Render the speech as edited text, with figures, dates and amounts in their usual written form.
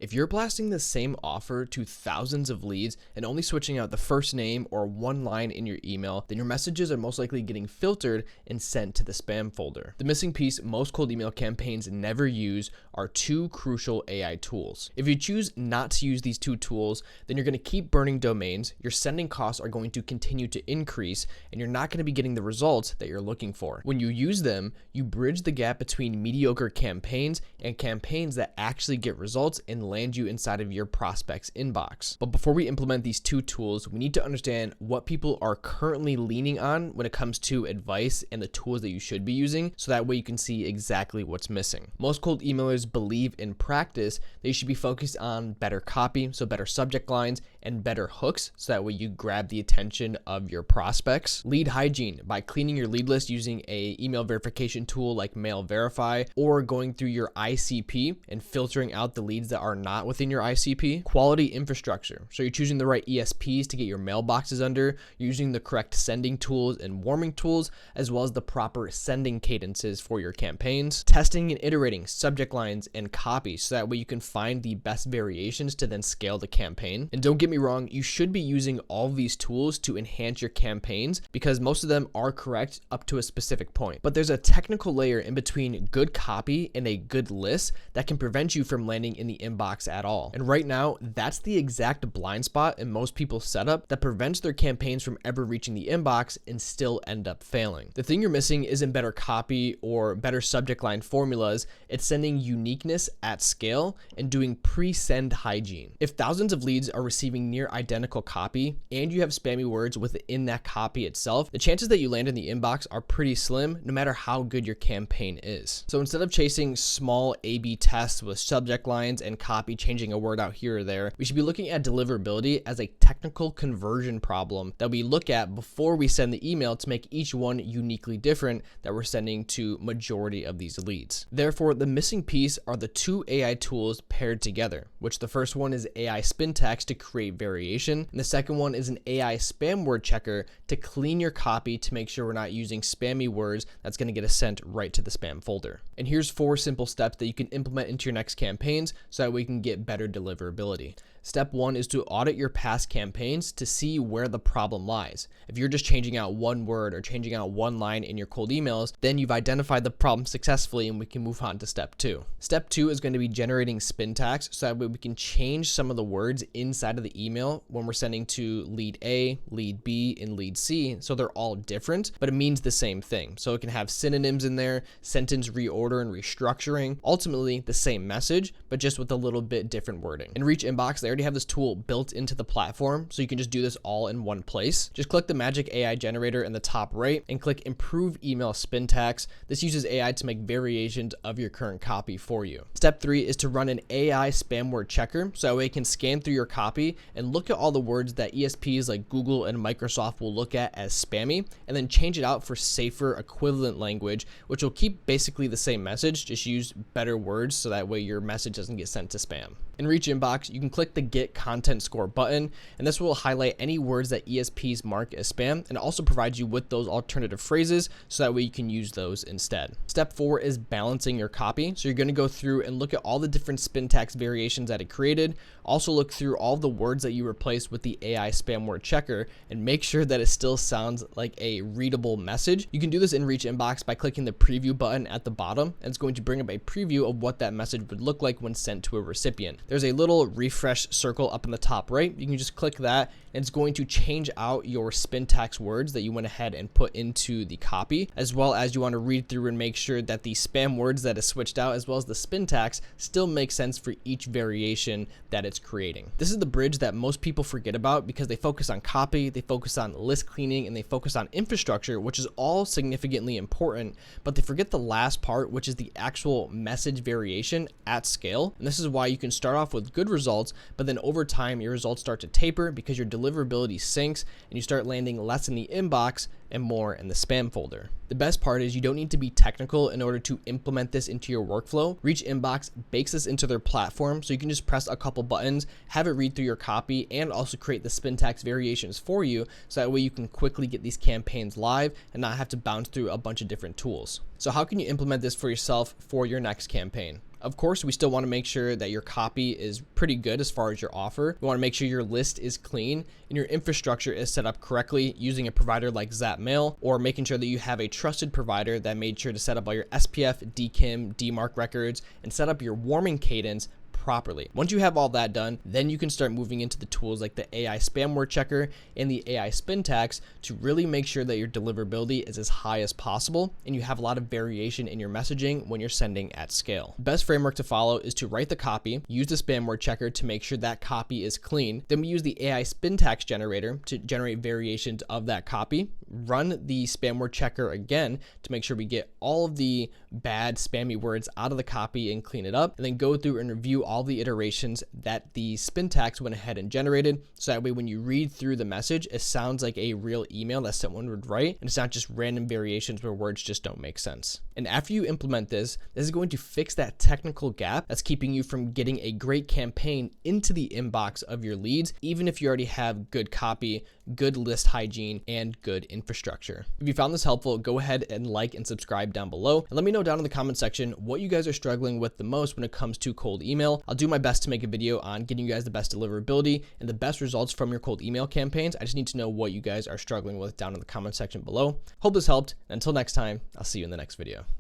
If you're blasting the same offer to thousands of leads and only switching out the first name or one line in your email, then your messages are most likely getting filtered and sent to the spam folder. The missing piece most cold email campaigns never use are two crucial AI tools. If you choose not to use these two tools, then you're going to keep burning domains, your sending costs are going to continue to increase, and you're not going to be getting the results that you're looking for. When you use them, you bridge the gap between mediocre campaigns and campaigns that actually get results and land you inside of your prospect's inbox. But before we implement these two tools, we need to understand what people are currently leaning on when it comes to advice and the tools that you should be using, so that way you can see exactly what's missing. Most cold emailers believe in practice that you should be focused on better copy, so better subject lines and better hooks, so that way you grab the attention of your prospects. Lead hygiene, by cleaning your lead list using a email verification tool like Mail Verify, or going through your ICP and filtering out the leads that are not within your ICP. Quality infrastructure, so you're choosing the right ESPs to get your mailboxes under, using the correct sending tools and warming tools, as well as the proper sending cadences for your campaigns. Testing and iterating subject lines and copy, so that way you can find the best variations to then scale the campaign. And don't get me wrong, you should be using all of these tools to enhance your campaigns because most of them are correct up to a specific point. But there's a technical layer in between good copy and a good list that can prevent you from landing in the inbox at all. And right now, that's the exact blind spot in most people's setup that prevents their campaigns from ever reaching the inbox and still end up failing. The thing you're missing isn't better copy or better subject line formulas, it's sending uniqueness at scale and doing pre-send hygiene. If thousands of leads are receiving near identical copy and you have spammy words within that copy itself, the chances that you land in the inbox are pretty slim no matter how good your campaign is. So instead of chasing small A/B tests with subject lines and copy changing a word out here or there, we should be looking at deliverability as a technical conversion problem that we look at before we send the email to make each one uniquely different that we're sending to majority of these leads. Therefore, the missing piece are the two AI tools paired together, which the first one is AI spin text to create variation, and the second one is an AI spam word checker to clean your copy to make sure we're not using spammy words that's going to get us sent right to the spam folder. And here's 4 simple steps that you can implement into your next campaigns so that we can get better deliverability. Step 1 is to audit your past campaigns to see where the problem lies. If you're just changing out one word or changing out one line in your cold emails, then you've identified the problem successfully and we can move on to step 2. Step 2 is going to be generating spin tags so that way we can change some of the words inside of the email when we're sending to lead A, lead B, and lead C, so they're all different, but it means the same thing. So it can have synonyms in there, sentence reorder and restructuring, ultimately the same message, but just with a little bit different wording. In Reach Inbox, they already have this tool built into the platform, so you can just do this all in one place. Just click the magic AI generator in the top right and click improve email spin tags. This uses AI to make variations of your current copy for you. Step 3 is to run an AI spam word checker, so that way it can scan through your copy and look at all the words that ESPs like Google and Microsoft will look at as spammy, and then change it out for safer equivalent language, which will keep basically the same message, just use better words so that way your message doesn't get sent to spam. In Reach Inbox, you can click the Get Content Score button, and this will highlight any words that ESPs mark as spam and also provides you with those alternative phrases so that way you can use those instead. Step 4 is balancing your copy. So you're going to go through and look at all the different spin tags variations that it created. Also look through all the words that you replaced with the AI spam word checker and make sure that it still sounds like a readable message. You can do this in Reach Inbox by clicking the preview button at the bottom, and it's going to bring up a preview of what that message would look like when sent to a recipient. There's a little refresh circle up in the top right. You can just click that and it's going to change out your spin tags words that you went ahead and put into the copy, as well as you want to read through and make sure that the spam words that is switched out as well as the spin tags still make sense for each variation that it's creating. This is the bridge that most people forget about because they focus on copy, they focus on list cleaning, and they focus on infrastructure, which is all significantly important, but they forget the last part, which is the actual message variation at scale. And this is why you can start off with good results, but then over time your results start to taper because your deliverability sinks and you start landing less in the inbox and more in the spam folder. The best part is you don't need to be technical in order to implement this into your workflow. Reach Inbox bakes this into their platform, so you can just press a couple buttons, have it read through your copy, and also create the spin tags variations for you, so that way you can quickly get these campaigns live and not have to bounce through a bunch of different tools. So how can you implement this for yourself for your next campaign? Of course, we still want to make sure that your copy is pretty good as far as your offer. We want to make sure your list is clean and your infrastructure is set up correctly using a provider like Zapmail, or making sure that you have a trusted provider that made sure to set up all your SPF, DKIM, DMARC records, and set up your warming cadence properly. Once you have all that done, then you can start moving into the tools like the AI spam word checker and the AI spin tags to really make sure that your deliverability is as high as possible and you have a lot of variation in your messaging when you're sending at scale. The best framework to follow is to write the copy, use the spam word checker to make sure that copy is clean. Then we use the AI spin tags generator to generate variations of that copy, run the spam word checker again to make sure we get all of the bad spammy words out of the copy and clean it up, and then go through and review all the iterations that the spin tags went ahead and generated, so that way when you read through the message, it sounds like a real email that someone would write, and it's not just random variations where words just don't make sense. And after you implement this is going to fix that technical gap that's keeping you from getting a great campaign into the inbox of your leads, even if you already have good copy, good list hygiene, and good infrastructure. If you found this helpful, go ahead and like and subscribe down below, and let me know down in the comment section what you guys are struggling with the most when it comes to cold email. I'll do my best to make a video on getting you guys the best deliverability and the best results from your cold email campaigns. I just need to know what you guys are struggling with down in the comment section below. Hope this helped. And until next time, I'll see you in the next video.